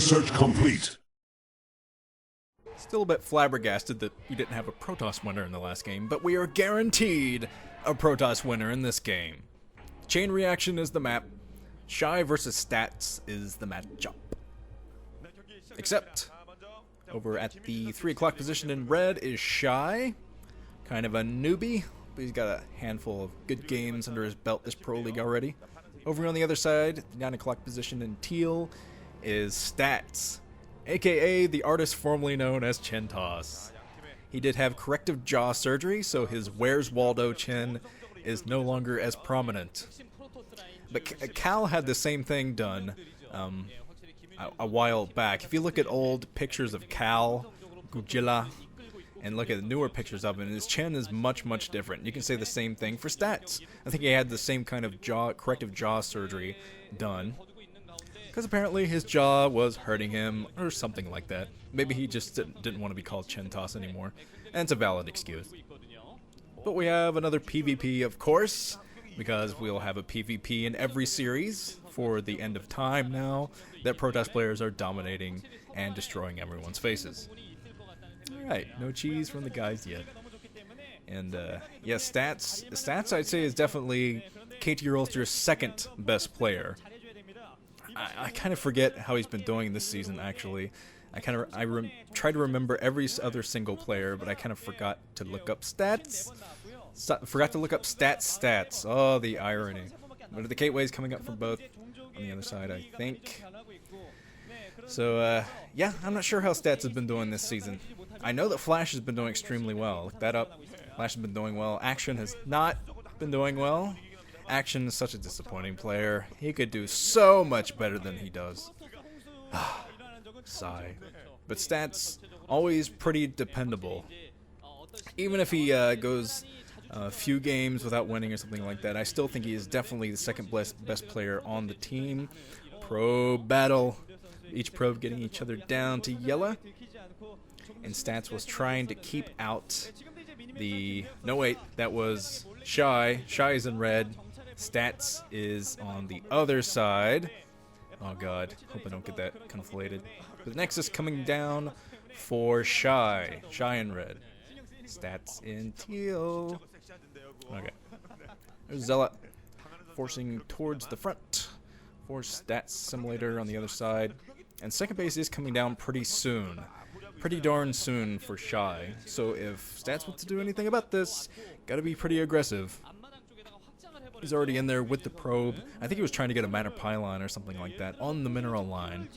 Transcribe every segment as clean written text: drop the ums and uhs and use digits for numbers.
Research complete. Still a bit flabbergasted that we didn't have a Protoss winner in the last game, but we are guaranteed a Protoss winner in this game. Chain Reaction is the map. Shy versus Stats is the matchup. Except, over at the 3 o'clock position in red is Shy. Kind of a newbie, but he's got a handful of good games under his belt this Pro League already. Over on the other side, the 9 o'clock position in Teal is Stats, aka the artist formerly known as Chintoss. He did have corrective jaw surgery, so his Where's Waldo chin is no longer as prominent. But Cal had the same thing done a while back. If you look at old pictures of Cal, Godzilla, and look at the newer pictures of him, his chin is much, much different. You can say the same thing for Stats. I think he had the same kind of corrective jaw surgery done, because apparently his jaw was hurting him, or something like that. Maybe he just didn't want to be called Chintoss anymore, and it's a valid excuse. But we have another PvP, of course, because we'll have a PvP in every series for the end of time now that Protoss players are dominating and destroying everyone's faces. Alright, no cheese from the guys yet. And yeah, Stats I'd say is definitely KT Rolster's second best player. I kind of forget how he's been doing this season, actually. I try to remember every other single player, but I kind of forgot to look up stats. Forgot to look up stats. Oh, the irony. But the gateway is coming up for both on the other side, I think. So, yeah, I'm not sure how Stats has been doing this season. I know that Flash has been doing extremely well. Look that up. Flash has been doing well. Action has not been doing well. Action is such a disappointing player. He could do so much better than he does. Sigh. But Stats, always pretty dependable. Even if he goes a few games without winning or something like that, I still think he is definitely the second best player on the team. Probe battle. Each probe getting each other down to yellow. And Stats was trying to keep out the... No, wait, that was Shy. Shy is in red. Stats is on the other side. Oh god, hope I don't get that conflated. But the Nexus coming down for Shy. Shy in red. Stats in teal. Okay. There's Zealot forcing towards the front for Stats Simulator on the other side. And second base is coming down pretty soon. Pretty darn soon for Shy. So if Stats wants to do anything about this, gotta be pretty aggressive. He's already in there with the probe. I think he was trying to get a matter pylon or something like that on the mineral line.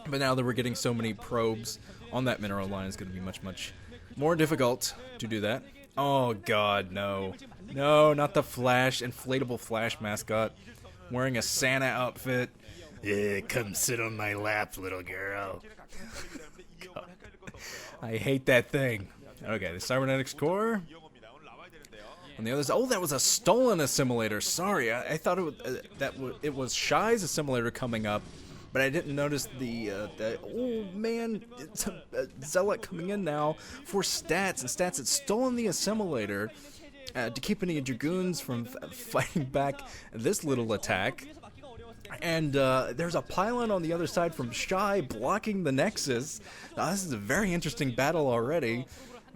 But now that we're getting so many probes on that mineral line, it's going to be much, much more difficult to do that. Oh god, no. No, not the Flash, inflatable Flash mascot. Wearing a Santa outfit. Yeah, come sit on my lap, little girl. I hate that thing. Okay, the cybernetics core. On the other side, oh, that was a stolen assimilator. Sorry, I thought it was Shy's assimilator coming up, but I didn't notice the oh man, it's a Zealot coming in now for Stats, and Stats had stolen the assimilator to keep any Dragoons from fighting back this little attack. And there's a pylon on the other side from Shy blocking the Nexus. Now, this is a very interesting battle already.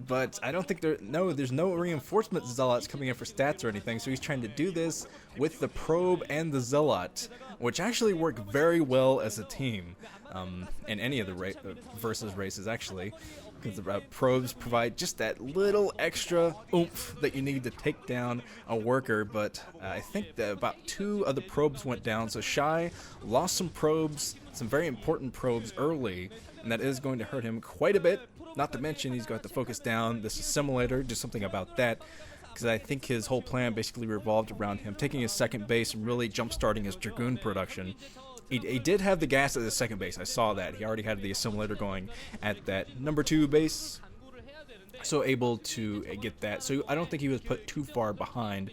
But I don't think there's no reinforcement Zealots coming in for Stats or anything, so he's trying to do this with the probe and the Zealot, which actually work very well as a team in any of the versus races, actually, because the probes provide just that little extra oomph that you need to take down a worker. But I think that about 2 of the probes went down, so Shy lost some probes, some very important probes early, and that is going to hurt him quite a bit. Not to mention, he's got to focus down this assimilator, do something about that, because I think his whole plan basically revolved around him taking his second base and really jump-starting his Dragoon production. He did have the gas at the second base, I saw that. He already had the assimilator going at that number 2 base, so able to get that. So I don't think he was put too far behind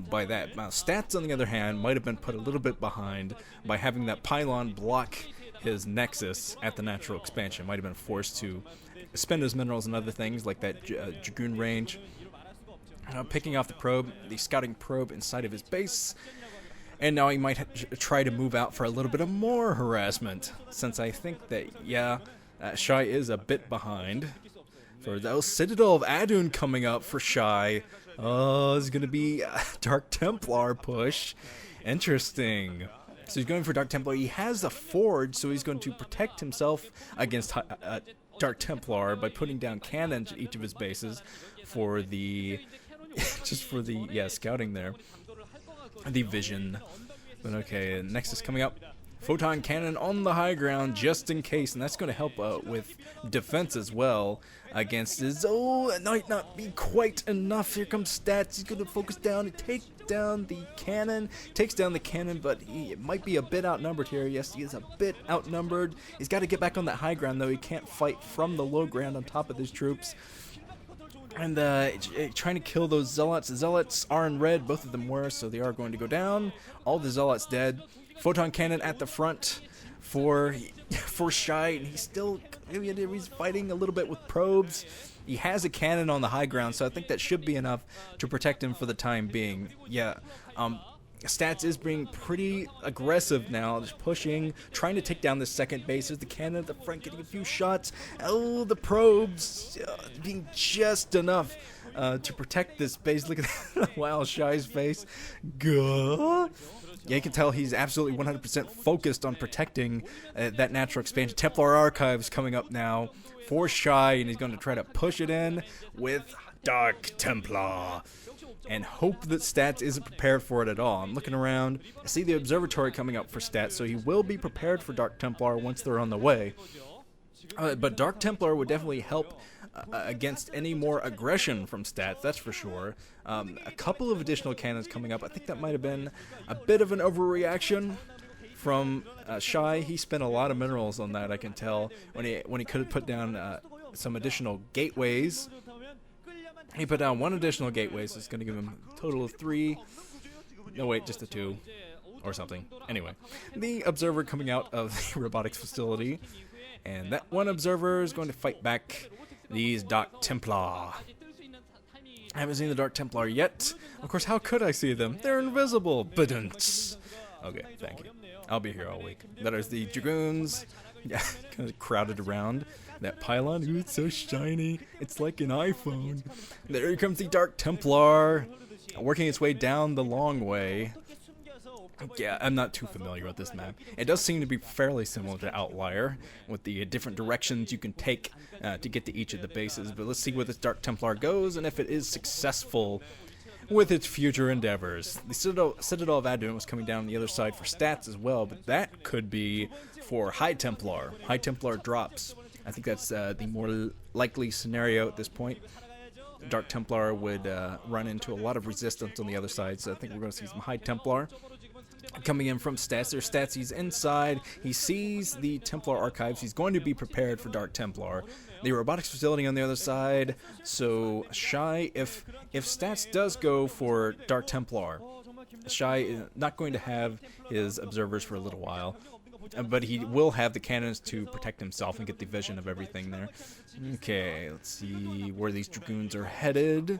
by that. Now, Stats, on the other hand, might have been put a little bit behind by having that pylon block his Nexus at the natural expansion. Might have been forced to spend his minerals and other things like that Dragoon range. Picking off the probe, the scouting probe inside of his base. And now he might try to move out for a little bit of more harassment, since I think that, yeah, Shy is a bit behind. For those Citadel of Adun coming up for Shy. Oh, it's going to be a Dark Templar push. Interesting. So he's going for Dark Templar. He has the Forge, so he's going to protect himself against Dark Templar by putting down cannons at each of his bases for the... just for the, yeah, scouting there. The vision. But okay, next is coming up. Photon cannon on the high ground just in case, and that's going to help with defense as well against his... Oh, it might not be quite enough. Here comes Stats. He's going to focus down and take down the cannon. Takes down the cannon, but he might be a bit outnumbered here. Yes, he is a bit outnumbered. He's got to get back on that high ground, though. He can't fight from the low ground on top of his troops. And trying to kill those Zealots. The Zealots are in red. Both of them were, so they are going to go down. All the Zealots dead. Photon cannon at the front for Shy, and he's fighting a little bit with probes. He has a cannon on the high ground, so I think that should be enough to protect him for the time being. Yeah, Stats is being pretty aggressive now, just pushing, trying to take down the second base. There's the cannon at the front getting a few shots. Oh, the probes being just enough to protect this base. Look at that. Wow, Shy's face. Gah. Yeah, you can tell he's absolutely 100% focused on protecting that natural expansion. Templar Archives coming up now for Shy, and he's going to try to push it in with Dark Templar and hope that Stats isn't prepared for it at all. I'm looking around. I see the Observatory coming up for Stats, so he will be prepared for Dark Templar once they're on the way. But Dark Templar would definitely help against any more aggression from Stats, that's for sure. A couple of additional cannons coming up. I think that might have been a bit of an overreaction from Shy. He spent a lot of minerals on that, I can tell, when he could have put down some additional gateways. He put down one additional gateway, so it's going to give him a total of 3. No, wait, just a 2 or something. Anyway, the Observer coming out of the robotics facility, and that one Observer is going to fight back these Dark Templar. I haven't seen the Dark Templar yet. Of course, how could I see them? They're invisible. Badunts. Okay, thank you. I'll be here all week. That is the Dragoons. Yeah, kind of crowded around that pylon. Ooh, it's so shiny. It's like an iPhone. There comes the Dark Templar, working its way down the long way. Yeah, I'm not too familiar with this map. It does seem to be fairly similar to Outlier, with the different directions you can take to get to each of the bases. But let's see where this Dark Templar goes, and if it is successful with its future endeavors. The Citadel of Adun was coming down the other side for Stats as well, but that could be for High Templar. High Templar drops. I think that's the more likely scenario at this point. Dark Templar would run into a lot of resistance on the other side, so I think we're going to see some High Templar coming in from Stats. There's Stats. He's inside. He sees the Templar Archives. He's going to be prepared for Dark Templar. The robotics facility on the other side. So Shy, if Stats does go for Dark Templar, Shy is not going to have his observers for a little while, but he will have the cannons to protect himself and get the vision of everything there. Okay, let's see where these Dragoons are headed.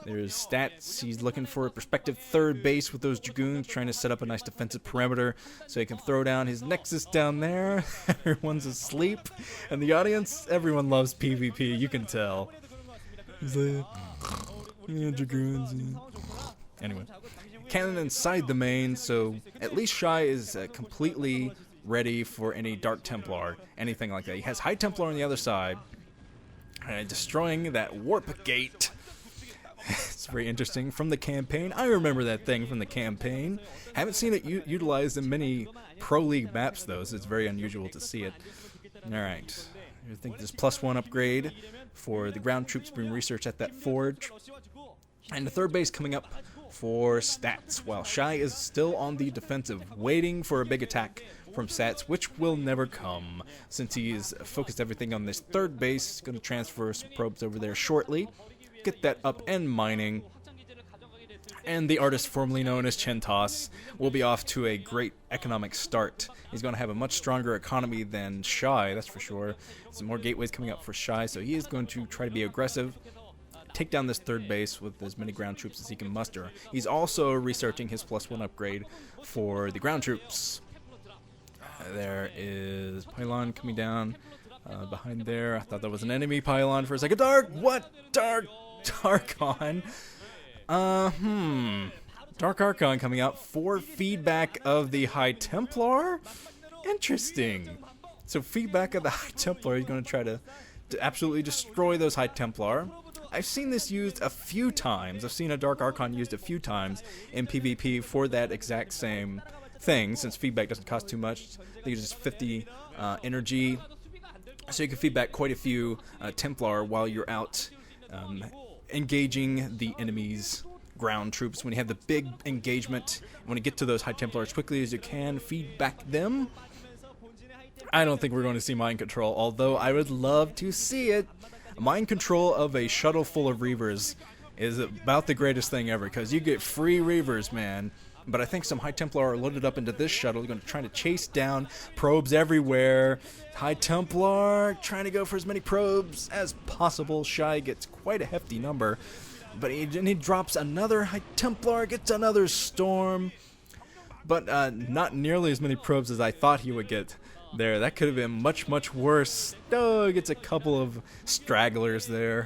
There's Stats. He's looking for a prospective third base with those Dragoons, trying to set up a nice defensive perimeter so he can throw down his Nexus down there. Everyone's asleep. And the audience, everyone loves PvP, you can tell. He's like, yeah, Dragoons. Yeah. Anyway, cannon inside the main, so at least Shy is completely ready for any Dark Templar, anything like that. He has High Templar on the other side, destroying that warp gate. It's very interesting from the campaign. I remember that thing from the campaign. Haven't seen it utilized in many Pro League maps, though, so it's very unusual to see it. Alright. I think there's +1 upgrade for the ground troops being researched at that forge. And the third base coming up for Stats, while Shy is still on the defensive, waiting for a big attack from Stats, which will never come, since he's focused everything on this third base. He's going to transfer some probes over there shortly. Get that up and mining, and the artist formerly known as Chentos will be off to a great economic start. He's going to have a much stronger economy than Shy, that's for sure. Some more gateways coming up for Shy, so he is going to try to be aggressive, take down this third base with as many ground troops as he can muster. He's also researching his +1 upgrade for the ground troops. There is pylon coming down behind there. I thought that was an enemy pylon for a second. What? Darkon? Dark Archon coming out for feedback of the High Templar? Interesting. So feedback of the High Templar, he's going to try to absolutely destroy those High Templar. I've seen this used a few times. I've seen a Dark Archon used a few times in PvP for that exact same thing, since feedback doesn't cost too much. I think it's just 50 energy. So you can feedback quite a few Templar while you're out engaging the enemy's ground troops. When you have the big engagement, you want to get to those High Templar as quickly as you can, feedback them. I don't think we're going to see mind control, although I would love to see it. Mind control of a shuttle full of Reavers is about the greatest thing ever, because you get free Reavers, man. But I think some High Templar are loaded up into this shuttle, going to try to chase down probes everywhere. High Templar trying to go for as many probes as possible. Shy gets quite a hefty number, but he drops another High Templar, gets another storm, but not nearly as many probes as I thought he would get there. That could have been much, much worse. Oh, he gets a couple of stragglers there.